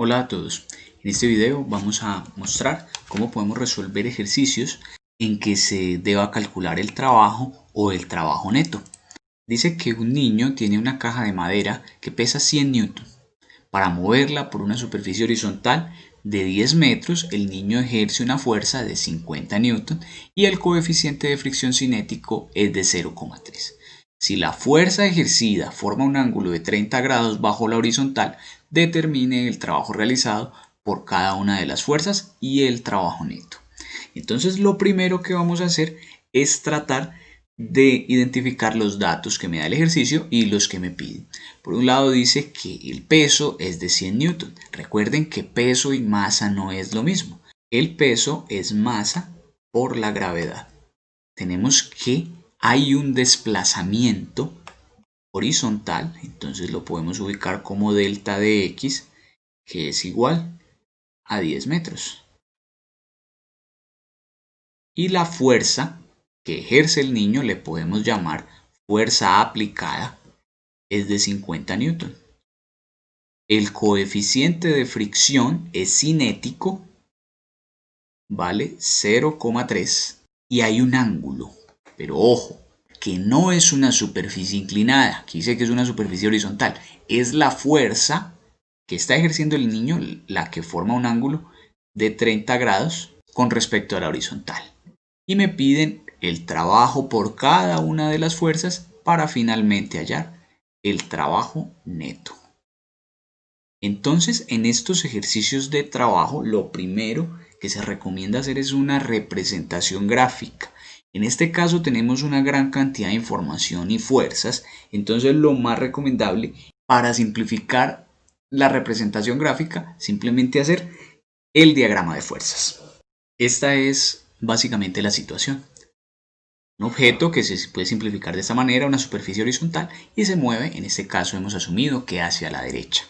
Hola a todos, en este video vamos a mostrar cómo podemos resolver ejercicios en que se deba calcular el trabajo o el trabajo neto. Dice que un niño tiene una caja de madera que pesa 100 newtons. Para moverla por una superficie horizontal de 10 metros, el niño ejerce una fuerza de 50 newtons y el coeficiente de fricción cinético es de 0,3. Si la fuerza ejercida forma un ángulo de 30 grados bajo la horizontal, determine el trabajo realizado por cada una de las fuerzas y el trabajo neto. Entonces lo primero que vamos a hacer es tratar de identificar los datos que me da el ejercicio y los que me piden. Por un lado dice que el peso es de 100 newtons. Recuerden que peso y masa no es lo mismo. El peso es masa por la gravedad. Tenemos que hay un desplazamiento horizontal, entonces lo podemos ubicar como delta de x, que es igual a 10 metros. Y la fuerza que ejerce el niño le podemos llamar fuerza aplicada, es de 50 newtons. El coeficiente de fricción es cinético, vale 0,3 y hay un ángulo, pero ojo, que no es una superficie inclinada, aquí dice que es una superficie horizontal, es la fuerza que está ejerciendo el niño la que forma un ángulo de 30 grados con respecto a la horizontal. Y me piden el trabajo por cada una de las fuerzas para finalmente hallar el trabajo neto. Entonces, en estos ejercicios de trabajo, lo primero que se recomienda hacer es una representación gráfica. En este caso tenemos una gran cantidad de información y fuerzas, entonces lo más recomendable para simplificar la representación gráfica, simplemente hacer el diagrama de fuerzas. Esta es básicamente la situación. Un objeto que se puede simplificar de esta manera, una superficie horizontal, y se mueve, en este caso hemos asumido que hacia la derecha.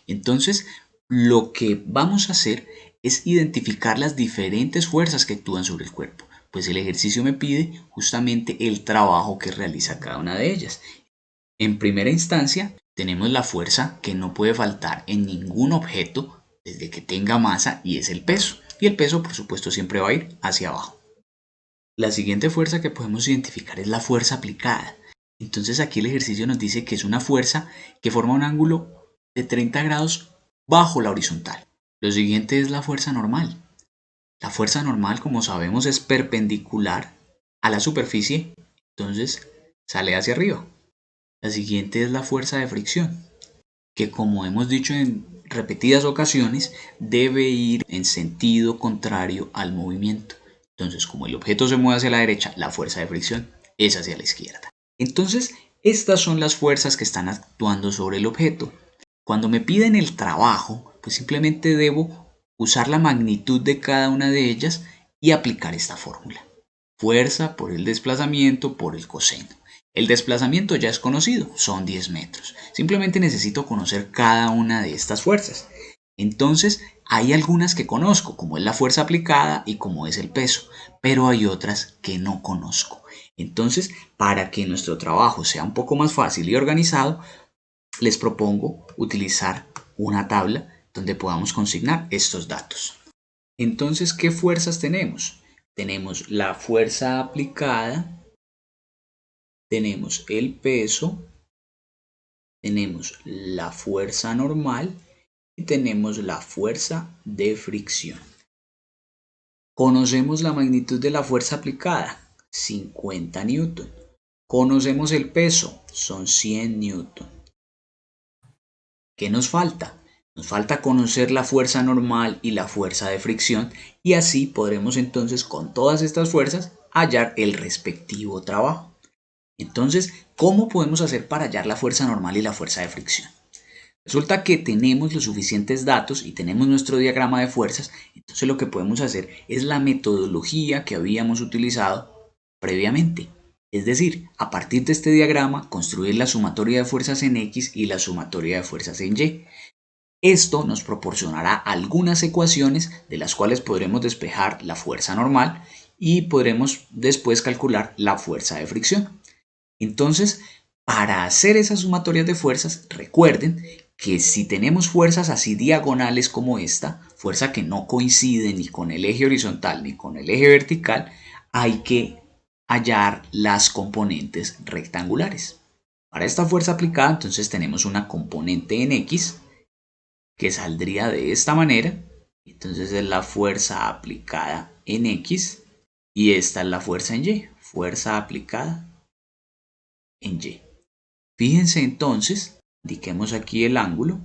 Entonces, lo que vamos a hacer es identificar las diferentes fuerzas que actúan sobre el cuerpo, pues el ejercicio me pide justamente el trabajo que realiza cada una de ellas. En primera instancia, tenemos la fuerza que no puede faltar en ningún objeto desde que tenga masa y es el peso. Y el peso, por supuesto, siempre va a ir hacia abajo. La siguiente fuerza que podemos identificar es la fuerza aplicada. Entonces aquí el ejercicio nos dice que es una fuerza que forma un ángulo de 30 grados bajo la horizontal. Lo siguiente es la fuerza normal. La fuerza normal, como sabemos, es perpendicular a la superficie, entonces sale hacia arriba. La siguiente es la fuerza de fricción, que como hemos dicho en repetidas ocasiones, debe ir en sentido contrario al movimiento. Entonces, como el objeto se mueve hacia la derecha, la fuerza de fricción es hacia la izquierda. Entonces, estas son las fuerzas que están actuando sobre el objeto. Cuando me piden el trabajo, pues simplemente debo usar la magnitud de cada una de ellas y aplicar esta fórmula. Fuerza por el desplazamiento por el coseno. El desplazamiento ya es conocido, son 10 metros. Simplemente necesito conocer cada una de estas fuerzas. Entonces, hay algunas que conozco, como es la fuerza aplicada y como es el peso, pero hay otras que no conozco. Entonces, para que nuestro trabajo sea un poco más fácil y organizado, les propongo utilizar una tabla donde podamos consignar estos datos. Entonces, ¿qué fuerzas tenemos? Tenemos la fuerza aplicada, tenemos el peso, tenemos la fuerza normal y tenemos la fuerza de fricción. Conocemos la magnitud de la fuerza aplicada, 50 newton. Conocemos el peso, son 100 newton. ¿Qué nos falta? Nos falta conocer la fuerza normal y la fuerza de fricción y así podremos entonces con todas estas fuerzas hallar el respectivo trabajo. Entonces, ¿cómo podemos hacer para hallar la fuerza normal y la fuerza de fricción? Resulta que tenemos los suficientes datos y tenemos nuestro diagrama de fuerzas, entonces lo que podemos hacer es la metodología que habíamos utilizado previamente. Es decir, a partir de este diagrama, construir la sumatoria de fuerzas en X y la sumatoria de fuerzas en Y. Esto nos proporcionará algunas ecuaciones de las cuales podremos despejar la fuerza normal y podremos después calcular la fuerza de fricción. Entonces, para hacer esas sumatorias de fuerzas, recuerden que si tenemos fuerzas así diagonales como esta, fuerza que no coincide ni con el eje horizontal ni con el eje vertical, hay que hallar las componentes rectangulares. Para esta fuerza aplicada, entonces tenemos una componente en X que saldría de esta manera. Entonces es la fuerza aplicada en X y esta es la fuerza en Y, fuerza aplicada en Y. Fíjense entonces, indiquemos aquí el ángulo,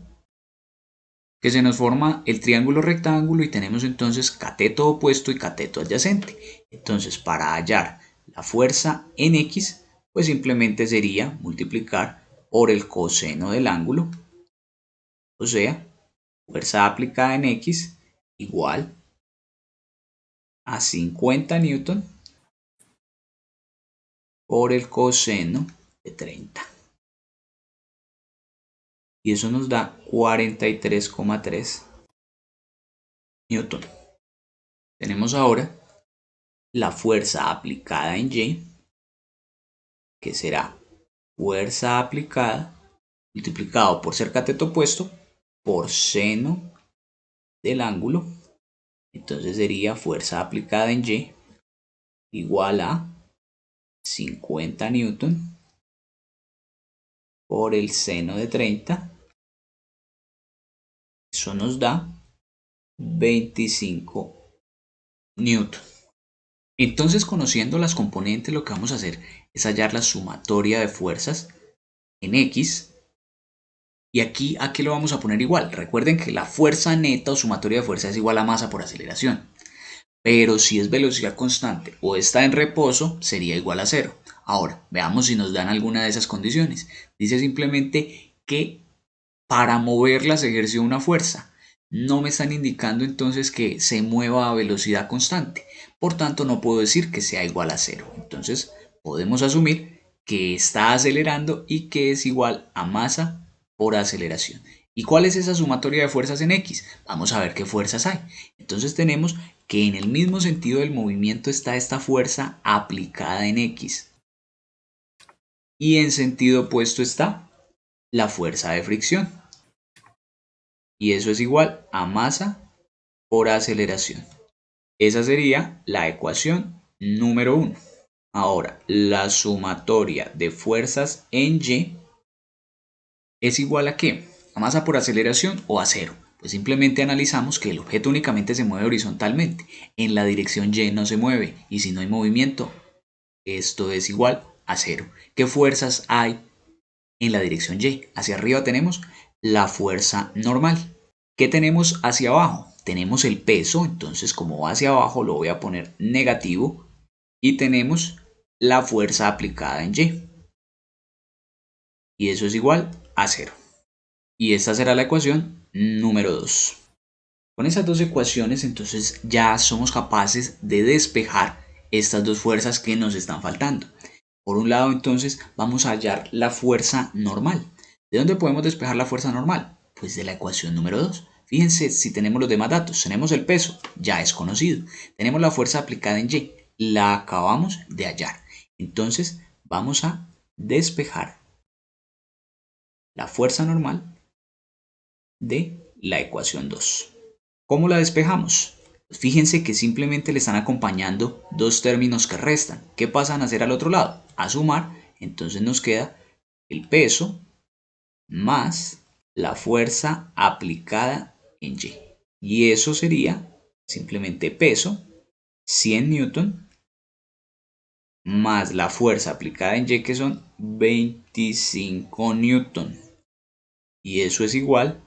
que se nos forma el triángulo rectángulo y tenemos entonces cateto opuesto y cateto adyacente. Entonces para hallar la fuerza en X, pues simplemente sería multiplicar por el coseno del ángulo, o sea, fuerza aplicada en X igual a 50 newton por el coseno de 30. Y eso nos da 43,3 newton. Tenemos ahora la fuerza aplicada en Y, que será fuerza aplicada multiplicado por ser cateto opuesto por seno del ángulo. Entonces sería fuerza aplicada en Y igual a 50 newton por el seno de 30. Eso nos da 25 newton. Entonces, conociendo las componentes, lo que vamos a hacer es hallar la sumatoria de fuerzas en X. Y aquí, ¿a qué lo vamos a poner igual? Recuerden que la fuerza neta o sumatoria de fuerza es igual a masa por aceleración. Pero si es velocidad constante o está en reposo, sería igual a 0. Ahora, veamos si nos dan alguna de esas condiciones. Dice simplemente que para moverla se ejerció una fuerza. No me están indicando entonces que se mueva a velocidad constante. Por tanto, no puedo decir que sea igual a 0. Entonces, podemos asumir que está acelerando y que es igual a masa por aceleración. ¿Y cuál es esa sumatoria de fuerzas en X? Vamos a ver qué fuerzas hay. Entonces tenemos que en el mismo sentido del movimiento está esta fuerza aplicada en X. Y en sentido opuesto está la fuerza de fricción. Y eso es igual a masa por aceleración. Esa sería la ecuación número 1. Ahora, la sumatoria de fuerzas en Y es igual a ¿qué? ¿A masa por aceleración o a 0? Pues simplemente analizamos que el objeto únicamente se mueve horizontalmente. En la dirección Y no se mueve. Y si no hay movimiento, esto es igual a 0. ¿Qué fuerzas hay en la dirección Y? Hacia arriba tenemos la fuerza normal. ¿Qué tenemos hacia abajo? Tenemos el peso, entonces como va hacia abajo lo voy a poner negativo. Y tenemos la fuerza aplicada en Y. Y eso es igual a 0. Y esta será la ecuación número 2. Con esas dos ecuaciones entonces ya somos capaces de despejar estas dos fuerzas que nos están faltando. Por un lado entonces vamos a hallar la fuerza normal. ¿De dónde podemos despejar la fuerza normal? Pues de la ecuación número 2. Fíjense si tenemos los demás datos. Tenemos el peso, ya es conocido. Tenemos la fuerza aplicada en Y, la acabamos de hallar. Entonces vamos a despejar la fuerza normal de la ecuación 2. ¿Cómo la despejamos? Pues fíjense que simplemente le están acompañando dos términos que restan. ¿Qué pasan a hacer al otro lado? A sumar. Entonces nos queda el peso más la fuerza aplicada en Y. Y eso sería simplemente peso, 100 newton, más la fuerza aplicada en Y, que son 25 newton. Y eso es igual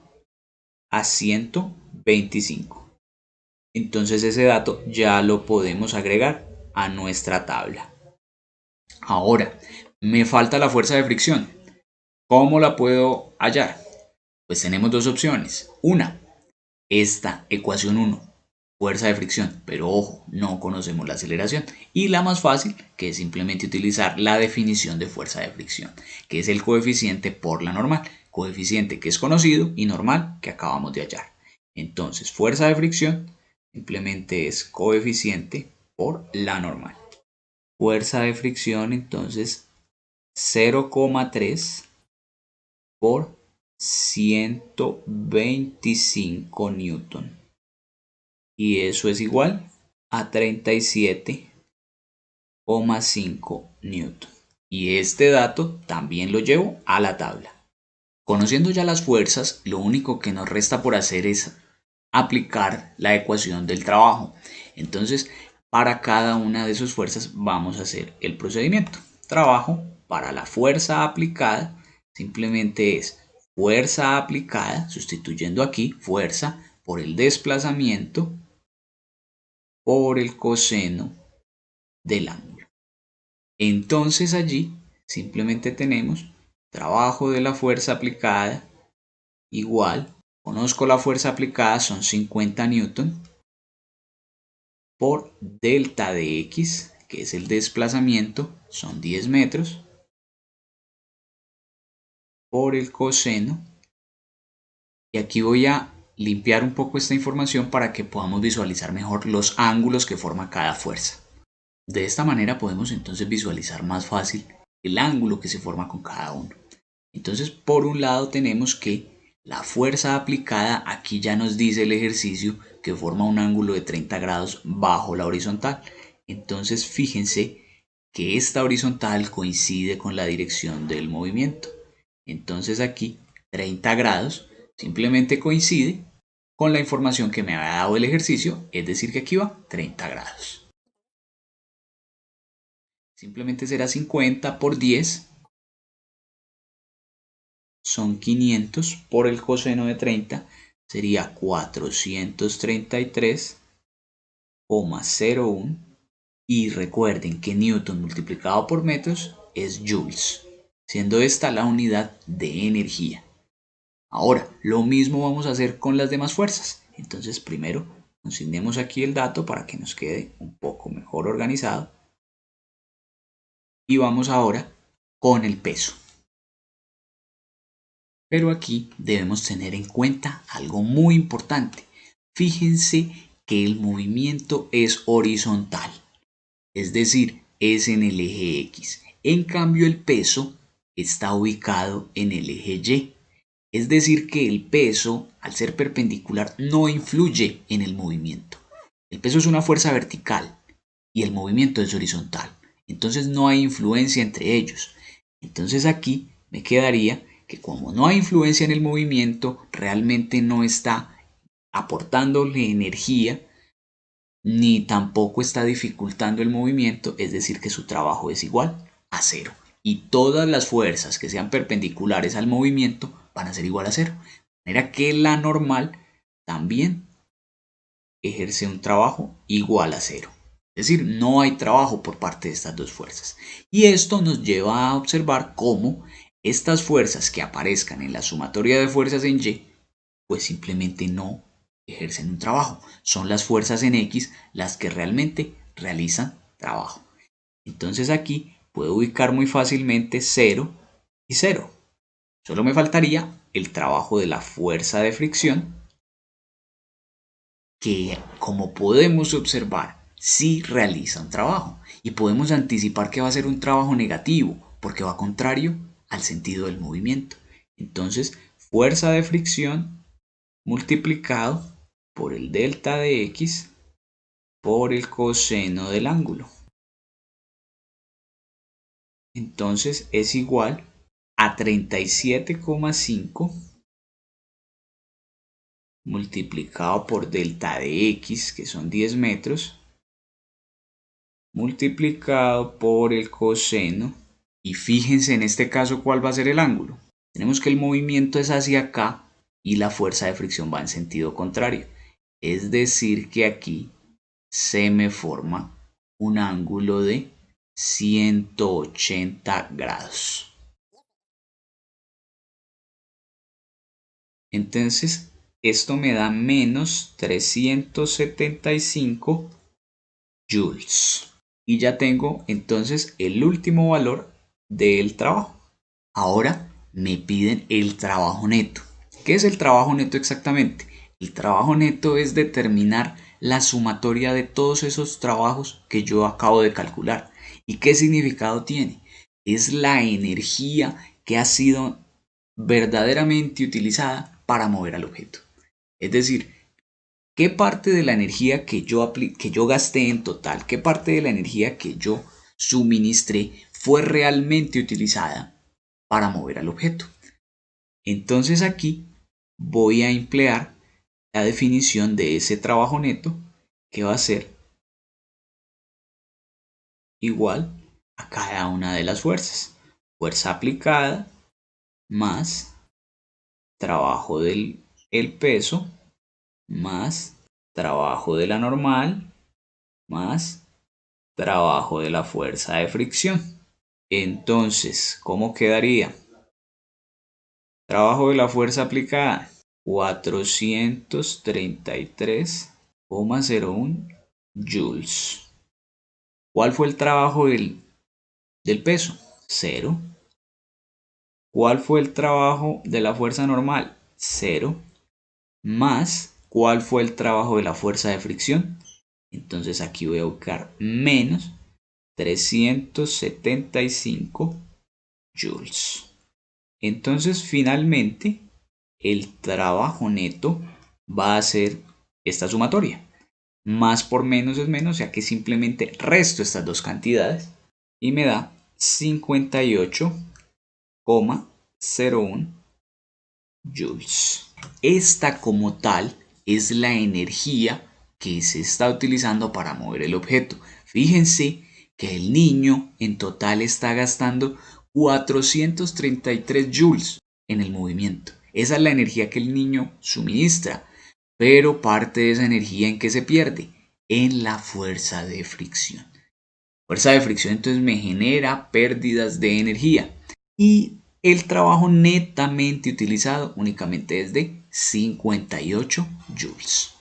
a 125. Entonces ese dato ya lo podemos agregar a nuestra tabla. Ahora, me falta la fuerza de fricción. ¿Cómo la puedo hallar? Pues tenemos dos opciones. Una, esta ecuación 1, fuerza de fricción, pero ojo, no conocemos la aceleración. Y la más fácil, que es simplemente utilizar la definición de fuerza de fricción, que es el coeficiente por la normal, coeficiente que es conocido y normal que acabamos de hallar. Entonces, fuerza de fricción simplemente es coeficiente por la normal. Fuerza de fricción entonces 0,3 por 125 newton. Y eso es igual a 37,5 newton. Y este dato también lo llevo a la tabla. Conociendo ya las fuerzas, lo único que nos resta por hacer es aplicar la ecuación del trabajo. Entonces, para cada una de sus fuerzas vamos a hacer el procedimiento. Trabajo para la fuerza aplicada simplemente es fuerza aplicada, sustituyendo aquí fuerza por el desplazamiento por el coseno del ángulo. Entonces allí simplemente tenemos trabajo de la fuerza aplicada igual, conozco la fuerza aplicada, son 50 newton, por delta de x, que es el desplazamiento, son 10 metros, por el coseno. Y aquí voy a limpiar un poco esta información para que podamos visualizar mejor los ángulos que forma cada fuerza. De esta manera podemos entonces visualizar más fácil el ángulo que se forma con cada uno. Entonces, por un lado tenemos que la fuerza aplicada, aquí ya nos dice el ejercicio que forma un ángulo de 30 grados bajo la horizontal. Entonces, fíjense que esta horizontal coincide con la dirección del movimiento. Entonces aquí 30 grados simplemente coincide con la información que me había dado el ejercicio, es decir que aquí va 30 grados. Simplemente será 50 por 10, son 500, por el coseno de 30 sería 433,01. Y recuerden que Newton multiplicado por metros es joules, siendo esta la unidad de energía. Ahora, lo mismo vamos a hacer con las demás fuerzas. Entonces, primero consignemos aquí el dato para que nos quede un poco mejor organizado. Y vamos ahora con el peso. Pero aquí debemos tener en cuenta algo muy importante. Fíjense que el movimiento es horizontal, es decir, es en el eje X. En cambio, el peso está ubicado en el eje Y. Es decir, que el peso, al ser perpendicular, no influye en el movimiento. El peso es una fuerza vertical y el movimiento es horizontal. Entonces no hay influencia entre ellos. Entonces aquí me quedaría que como no hay influencia en el movimiento, realmente no está aportándole energía ni tampoco está dificultando el movimiento, es decir que su trabajo es igual a cero. Y todas las fuerzas que sean perpendiculares al movimiento van a ser igual a cero. De manera que la normal también ejerce un trabajo igual a cero. Es decir, no hay trabajo por parte de estas dos fuerzas. Y esto nos lleva a observar cómo estas fuerzas que aparezcan en la sumatoria de fuerzas en Y, pues simplemente no ejercen un trabajo. Son las fuerzas en X las que realmente realizan trabajo. Entonces aquí puedo ubicar muy fácilmente 0 y 0. Solo me faltaría el trabajo de la fuerza de fricción, que como podemos observar, sí realiza un trabajo. Y podemos anticipar que va a ser un trabajo negativo, porque va contrario al sentido del movimiento. Entonces, fuerza de fricción multiplicado por el delta de x por el coseno del ángulo. Entonces es igual a 37,5 multiplicado por delta de x, que son 10 metros, multiplicado por el coseno. Y fíjense en este caso cuál va a ser el ángulo. Tenemos que el movimiento es hacia acá y la fuerza de fricción va en sentido contrario. Es decir que aquí se me forma un ángulo de 180 grados. Entonces, esto me da menos 375 joules. Y ya tengo entonces el último valor del trabajo. Ahora me piden el trabajo neto. ¿Qué es el trabajo neto exactamente? El trabajo neto es determinar la sumatoria de todos esos trabajos que yo acabo de calcular. ¿Y qué significado tiene? Es la energía que ha sido verdaderamente utilizada para mover al objeto. Es decir, ¿qué parte de la energía que yo gasté en total, qué parte de la energía que yo suministré fue realmente utilizada para mover al objeto? Entonces aquí voy a emplear la definición de ese trabajo neto, que va a ser igual a cada una de las fuerzas. Fuerza aplicada más trabajo del peso más trabajo de la normal más trabajo de la fuerza de fricción. Entonces, ¿cómo quedaría? Trabajo de la fuerza aplicada, 433,01 joules. ¿Cuál fue el trabajo del peso? 0. ¿Cuál fue el trabajo de la fuerza normal? 0. Más, ¿cuál fue el trabajo de la fuerza de fricción? Entonces aquí voy a buscar menos 375 joules. Entonces finalmente el trabajo neto va a ser esta sumatoria. Más por menos es menos, ya que simplemente resto estas dos cantidades y me da 58,01 joules. Esta como tal es la energía que se está utilizando para mover el objeto. Fíjense que el niño en total está gastando 433 joules en el movimiento. Esa es la energía que el niño suministra, pero parte de esa energía ¿en qué se pierde? En la fuerza de fricción. Fuerza de fricción entonces me genera pérdidas de energía y el trabajo netamente utilizado únicamente es de 58 joules.